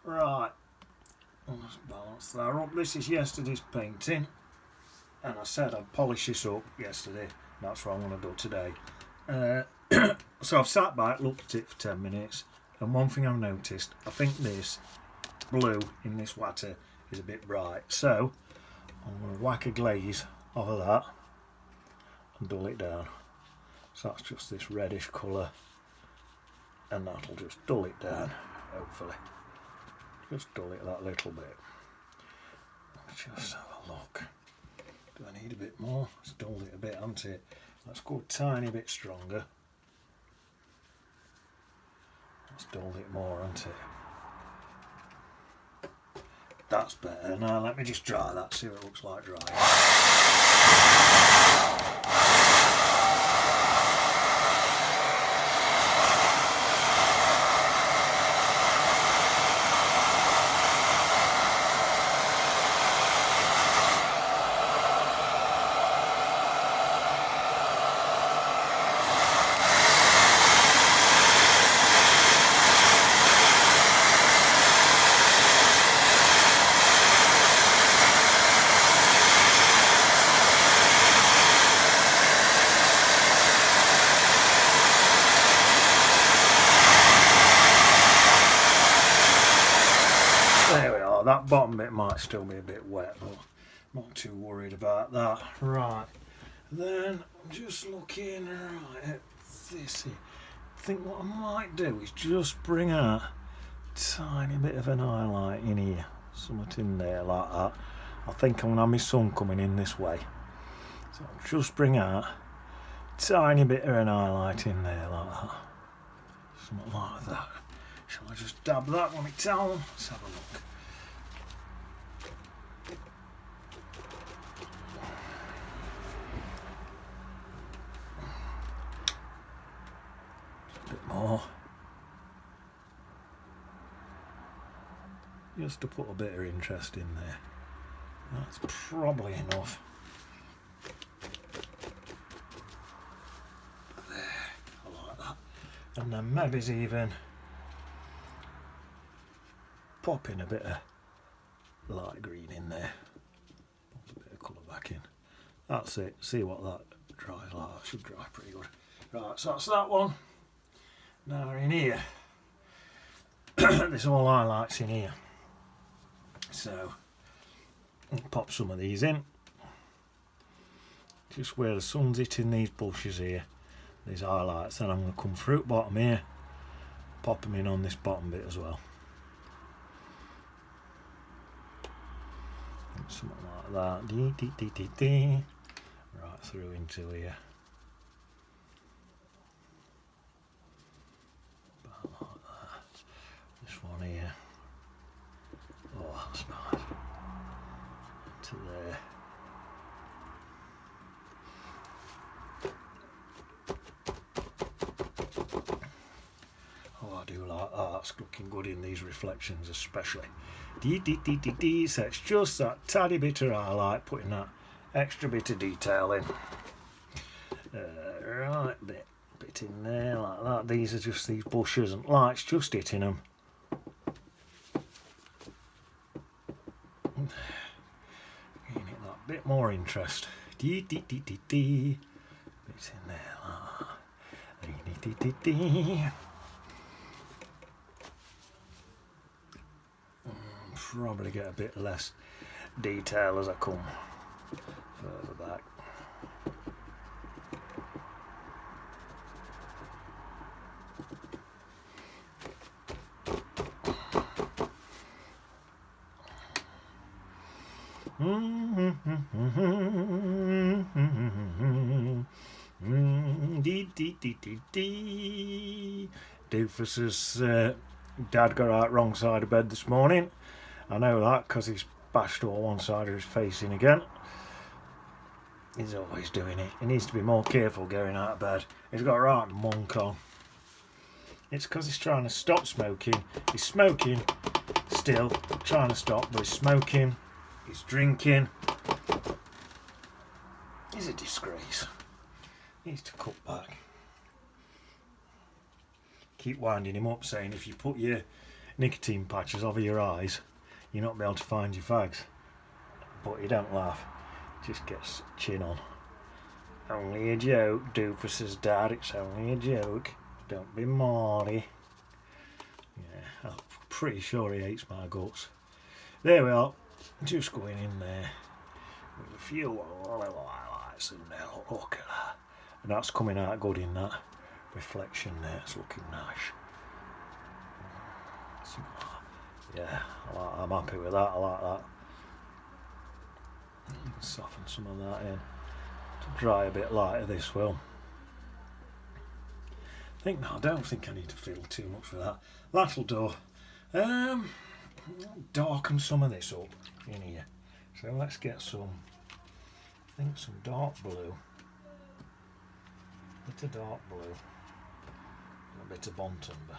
Right, let's balance that up. This is yesterday's painting, and I said I'd polish this up yesterday. That's what I'm going to do today. So I've sat back, looked at it for 10 minutes, and one thing I've noticed, I think this blue in this water is a bit bright. So I'm going to whack a glaze off of that and dull it down. So that's just this reddish colour, and that'll just dull it down, hopefully. Just dull it that little bit. Let's just have a look. Do I need a bit more? It's dulled it a bit, hasn't it? Let's go a tiny bit stronger. Let's dull it more, hasn't it? That's better. Now let me just dry that, see what it looks like dry. There we are, that bottom bit might still be a bit wet, but I'm not too worried about that. Right, then I'm just looking right at this here. I think what I might do is just bring out a tiny bit of an highlight in here, something in there like that. I think I'm going to have my sun coming in this way. So I'll just bring out a tiny bit of an highlight in there like that. Something like that. Shall I just dab that on my towel? Let's have a look. A bit more. Just to put a bit of interest in there. That's probably enough. There, I like that. And then maybe even pop in a bit of light green in there. Pop a bit of colour back in. That's it. See what that dries like. That should dry pretty good. Right, so that's that one. Now in here, there's all highlights in here. So I'll pop some of these in. Just where the sun's hitting these bushes here, these highlights. Then I'm going to come through the bottom here, pop them in on this bottom bit as well. Something like that. Right through into here. About like that. This one here. Oh, that's nice. To there. Oh, I do like that. That's looking good in these reflections especially. So it's just that tiny bit of highlight, putting that extra bit of detail in. Right, bit in there like that. These are just these bushes and lights just hitting them. Giving it that bit more interest. Bit in there like that. Probably get a bit less detail as I come further back. Doofus's dad got out wrong side of bed this morning. I know that because he's bashed all one side of his face in again. He's always doing it. He needs to be more careful going out of bed. He's got a right monk on. It's because he's trying to stop smoking. He's smoking still, trying to stop, but he's smoking, he's drinking. He's a disgrace. He needs to cut back. Keep winding him up, saying if you put your nicotine patches over your eyes, you're not be able to find your fags. But you don't laugh, just gets chin on. Only a joke, Doofus's dad, it's only a joke. Don't be naughty. Yeah, I'm pretty sure he hates my guts. There we are, just going in there with a few little highlights and look at that. And that's coming out good in that reflection there, it's looking nice. Yeah, I'm happy with that, I like that. You can soften some of that in to dry a bit lighter, this will. I don't think I need to fiddle too much with that. That'll do. Darken some of this up in here. So let's get some, some dark blue. A bit of dark blue. And a bit of Bontumber.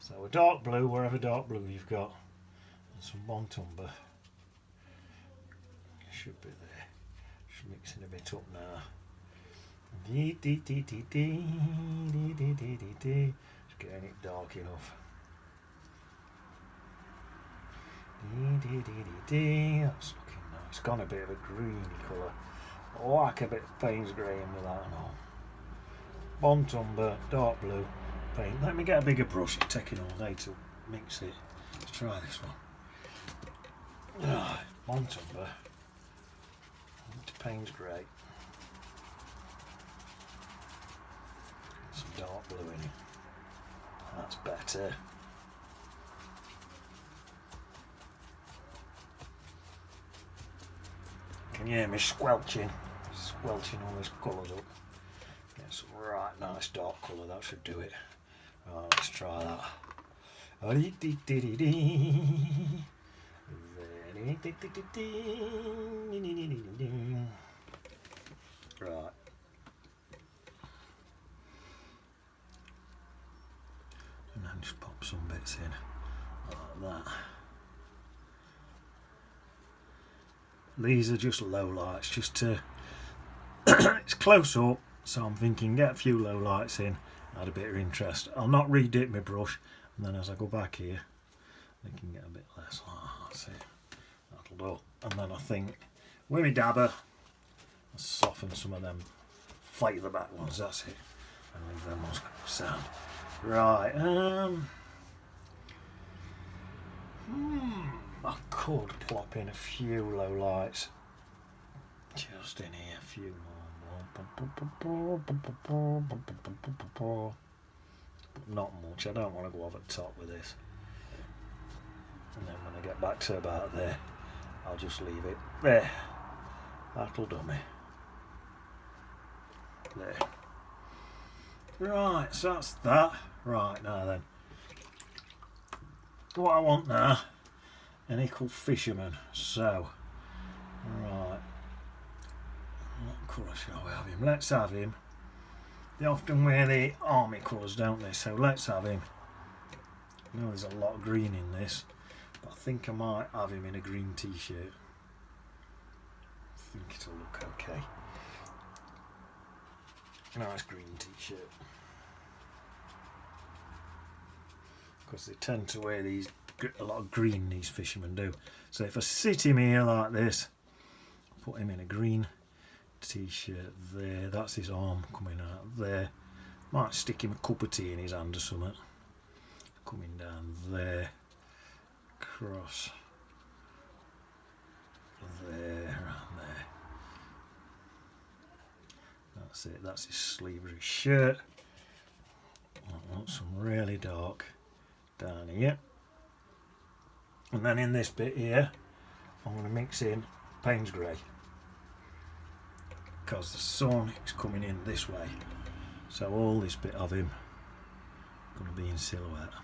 So a dark blue, wherever dark blue you've got. And some Bontumber. Should be there. Just mixing a bit up now. Just getting it dark enough. That's looking nice. It's gone a bit of a greeny colour. I like a bit of Payne's grey in with that and all. Bontumber, dark blue, paint. Let me get a bigger brush. It's taking all day to mix it. Let's try this one. Right, Bontumber. Payne's grey. Some dark blue in it. That's better. Can you hear me squelching? Squelching all these colours up. Get some right nice dark colour, that should do it. Right, let's try that. Right. And then just pop some bits in like that. These are just low lights, just to it's close up, so I'm thinking get a few low lights in, add a bit of interest. I'll not redip my brush, and then as I go back here I can get a bit less. That's it, that'll do. And then I think with my dabber I'll soften some of them further back ones, that's it, and leave them ones sound. Right, I could plop in a few low lights just in here, a few more, but not much. I don't want to go over the top with this, and then when I get back to about there I'll just leave it there. That'll do me there. Right, so that's that. Right, now then, what I want now, an equal fisherman. So, right, what colour shall we have him? Let's have him. They often wear the army colours, don't they? So let's have him. I know there's a lot of green in this, but I think I might have him in a green t-shirt. I think it'll look okay. Nice green t-shirt. Because they tend to wear these, a lot of green, these fishermen do. So if I sit him here like this, put him in a green t-shirt there, that's his arm coming out there. Might stick him a cup of tea in his hand or something. Coming down there, across there, around there. That's it, that's his sleeve of his shirt. I want some really dark down here, and then in this bit here I'm going to mix in Payne's grey, because the sun is coming in this way, so all this bit of him is going to be in silhouette.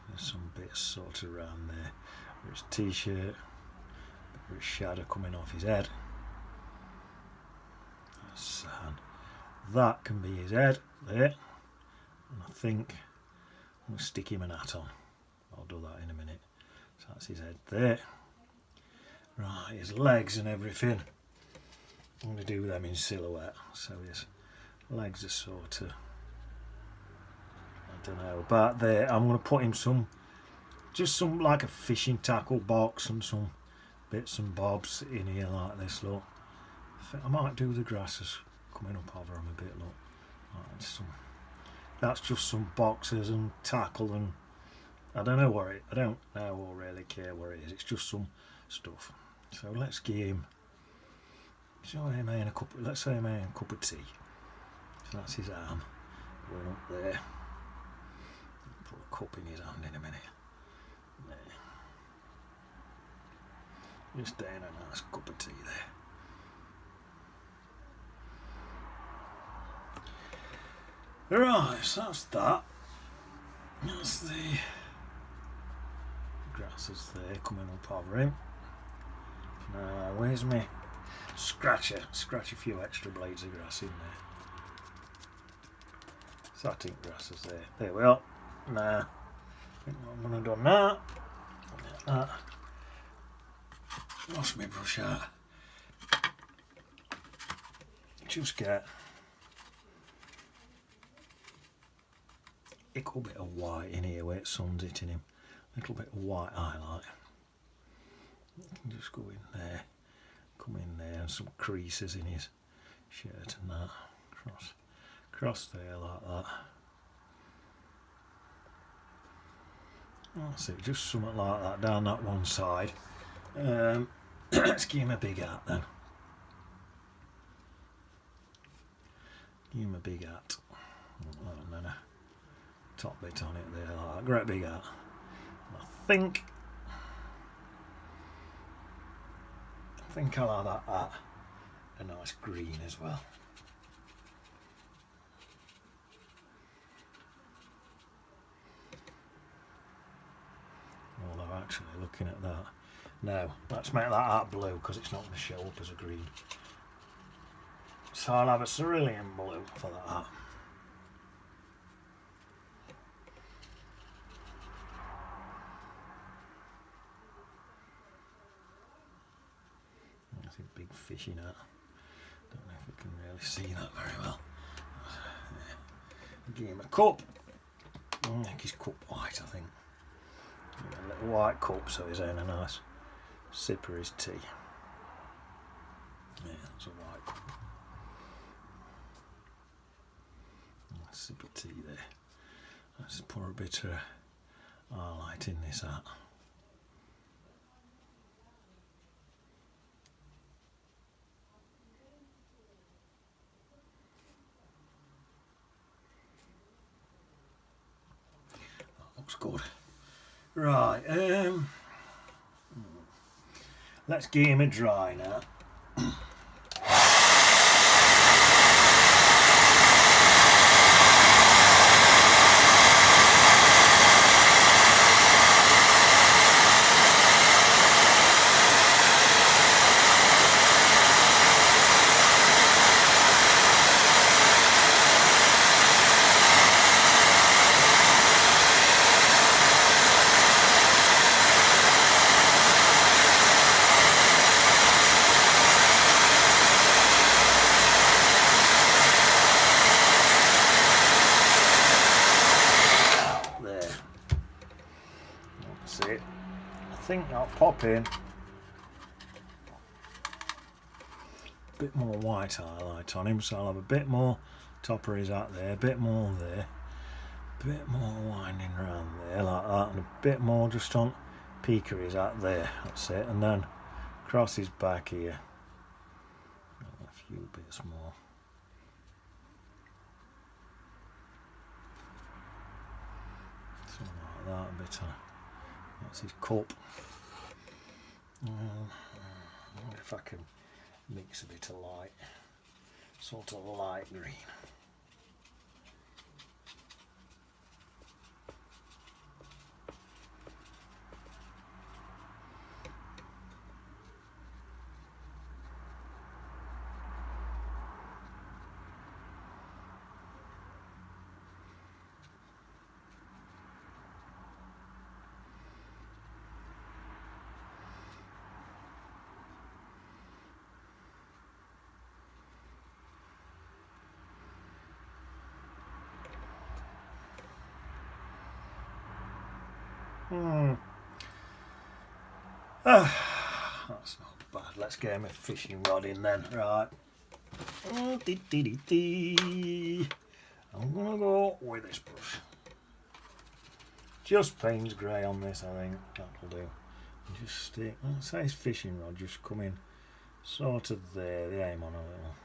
There's some bits sort of around there with his t-shirt, with his shadow coming off his head. That's that can be his head there. And I think I'm going to stick him an hat on. I'll do that in a minute. So that's his head there. Right, his legs and everything, I'm going to do them in silhouette. So his legs are sort of don't know about there. I'm going to put him just some like a fishing tackle box and some bits and bobs in here like this, look. I might do the grasses coming up over them a bit, look. That's just some boxes and tackle, and I don't know I don't know or really care what it is. It's just some stuff. So let's give him. Let's say I'm in a cup of tea. So that's his arm going up there. Put a cup in his hand in a minute. There. Just down a nice cup of tea there. Right, so that's that. That's the grasses there coming up over him. Now, where's me scratcher? Scratch a few extra blades of grass in there. Satin grasses there. There we are. Now, I think I'm going to do that. Get that. Wash my brush out. Just get a little bit of white in here where the sun's hitting him. A little bit of white highlight. You can just go in there, come in there, and some creases in his shirt and that. Cross there like that. That's it, just something like that down that one side. Let's give him a big hat then. Give him a big hat. And then a top bit on it there, like that. Great big hat. And I think I'll have that hat a nice green as well. Although actually looking at that, no, let's make that hat blue because it's not going to show up as a green. So I'll have a cerulean blue for that hat. That's a big fishing hat. Don't know if we can really see that very well. Give him a cup. I think his cup white, I think. A little white cup so he's having a nice sip of his tea. Yeah, that's a white cup. Nice sip of tea there. Let's pour a bit of highlight in this hat. That looks good. Right, let's give him a dry now. I think I'll pop in a bit more white highlight on him, so I'll have a bit more top of his hat there, a bit more there, a bit more winding around there like that, and a bit more just on peak of his hat there, that's it, and then across his back here a few bits more. Something like that, a bit of, that's his cup. I wonder if I can mix a bit of light, sort of light green. That's not bad. Let's get my fishing rod in then. Right. I'm gonna go with this brush. Just Payne's grey on this, I think. That'll do. Just stick. Let's say his fishing rod. Just come in sort of there. They aim on a little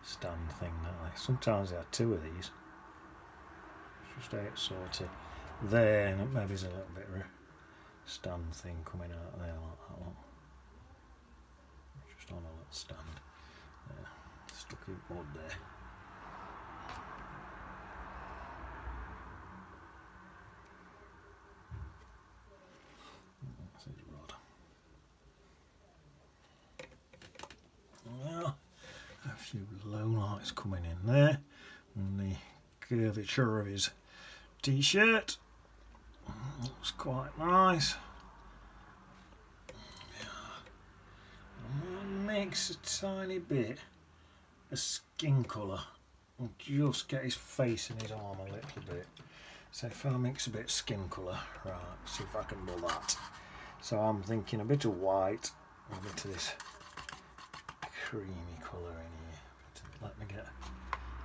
stand thing, don't they? Sometimes they have two of these. Just out sort of there, and maybe there's a little bit of a stand thing coming out there like that one. Just on a little stand. Yeah, stuck in mud there. That's his rod. Well, a few low lights coming in there, and the curvature of his t-shirt looks quite nice. Mix a tiny bit of skin colour and just get his face and his arm a little bit. So if I mix a bit of skin colour, right, see if I can do that. So I'm thinking a bit of white, a bit of this creamy colour in here. Let me get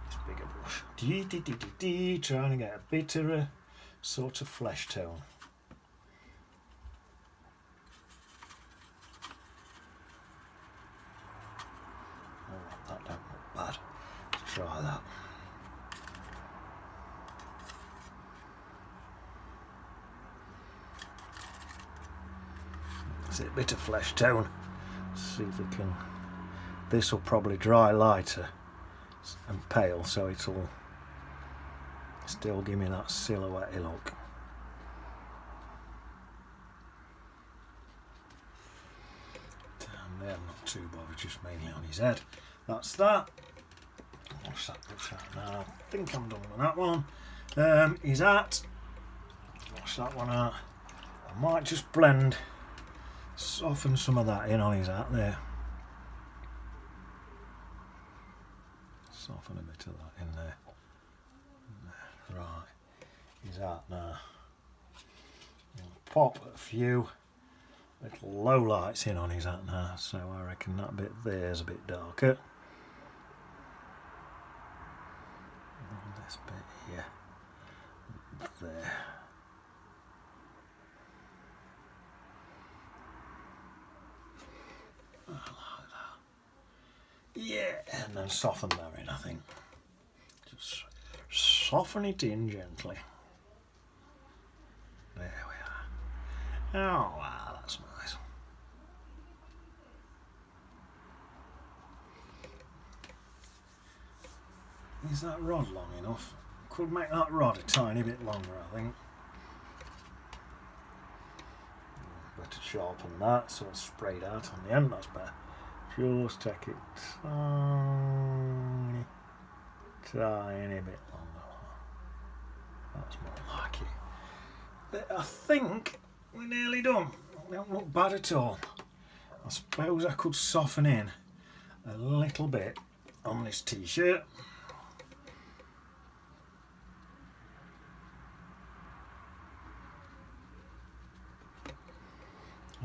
this bigger brush. Trying to get a bit of a sort of flesh tone. That don't look bad. Let's try that. That's it, bit of flesh tone. Let's see if we can. This will probably dry lighter and pale, so it'll still give me that silhouette look. Down there, not too bothered, just mainly on his head. That's that. What's that looks like now? I think I'm done with that one. His hat. What's that one out? I might just soften some of that in on his hat there. Soften a bit of that in there. Right, his hat now. Pop a few little low lights in on his hat now, so I reckon that bit there's a bit darker. And this bit here, there. I like that. Yeah, and then soften that in, I think. Just soften it in gently. There we are. Oh wow, that's nice. Is that rod long enough? Could make that rod a tiny bit longer, I think. Better sharpen that so it's sprayed out on the end, that's better. Just take it tiny bit longer. That's more like it. But I think we're nearly done. They don't look bad at all. I suppose I could soften in a little bit on this t-shirt.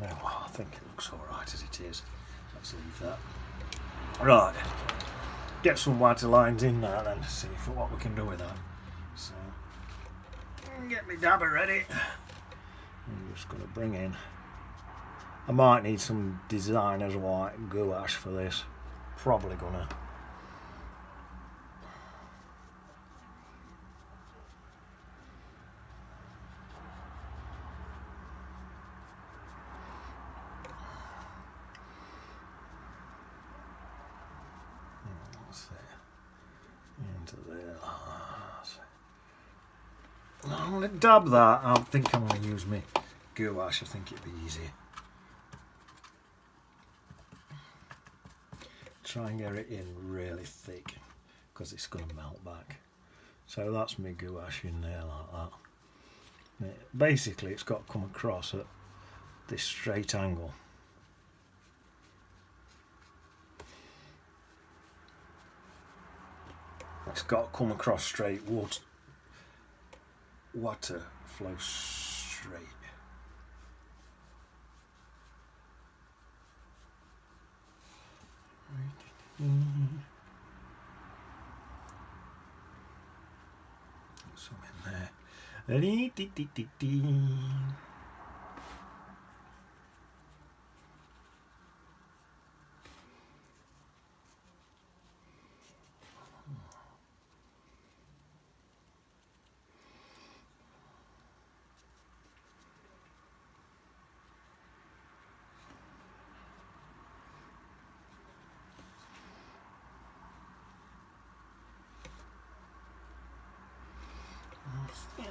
Oh, well, I think it looks alright as it is. Let's leave that. Right, get some whiter lines in there then to see what we can do with that. So, get my dabber ready. I'm just going to bring in. I might need some designer's white gouache for this. Probably gonna. Into there. I'm going to dab that. I think I'm going to use my gouache. I think it'd be easy. Try and get it in really thick because it's going to melt back. So that's my gouache in there like that. Basically, it's got to come across at this straight angle. It's got to come across straight. Water flows straight. Some in there.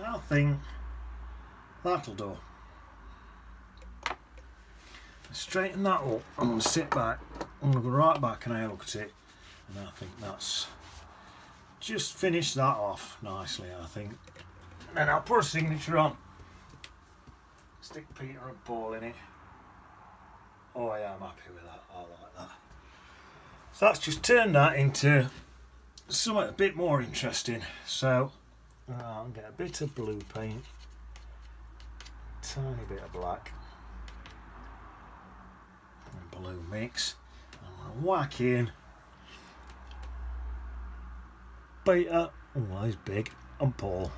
I think that'll do. Straighten that up. I'm going to sit back. I'm going to go right back and I look at it, and I think that's just finished that off nicely. I think, and then I'll put a signature on. Stick Peter and Paul in it. Oh yeah, I'm happy with that. I like that. So that's just turned that into something a bit more interesting. So I'll get a bit of blue paint, tiny bit of black, and blue mix. I'm going to whack in Peter, oh he's big, and Paul.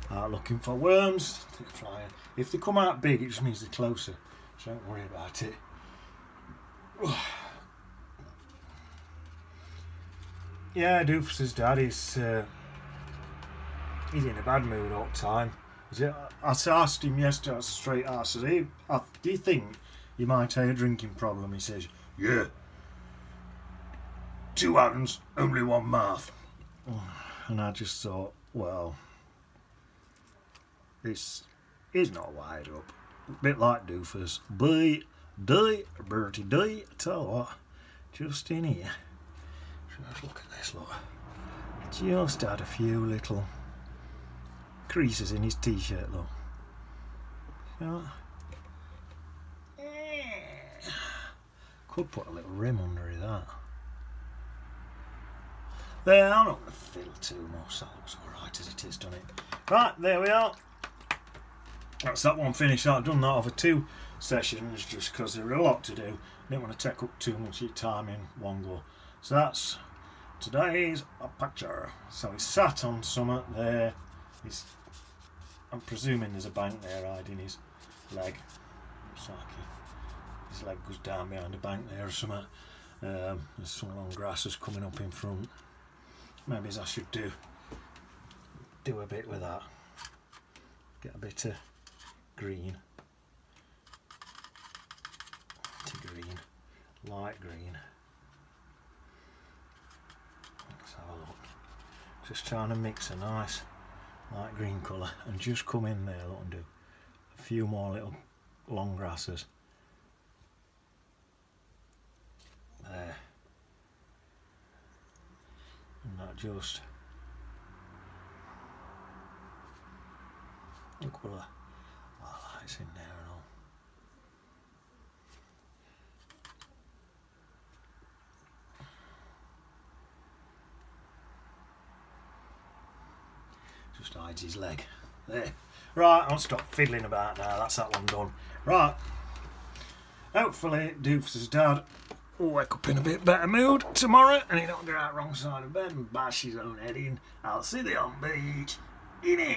Out looking for worms. They're flying. If they come out big, it just means they're closer. So don't worry about it. Yeah, Doofus's dad is. He's in a bad mood all the time. I asked him yesterday straight out, I said, hey, do you think you might have a drinking problem? He says, yeah. 2 hands, only 1 mouth. And I just thought, well, this is not wired up. A bit like Doofus. Bertie, I tell you what, just in here. Just look at this, look. Just had a few little creases in his t-shirt, look. Could put a little rim under it, that. There, I'm not going to fill too much. That looks alright as it is, doesn't it? Right, there we are. That's that one finished. I've done that over 2 sessions just because there were a lot to do. I didn't want to take up too much of your time in one go. So that's today's picture. So it's sat on something there. I'm presuming there's a bank there hiding his leg. Looks like his leg goes down behind a bank there or something. There's some long grasses coming up in front. Maybe I should do a bit with that. Get a bit of green. Light green. Let's have a look. Just trying to mix a nice light green colour and just come in there, look, and do a few more little long grasses. There. And that just look what lights in there and all. Just hides his leg. There. Right, I'll stop fiddling about now. That's that one done. Right. Hopefully Doofus's dad will wake up in a bit better mood tomorrow and he don't get out wrong side of bed and bash his own head in. I'll see you on beach. In it.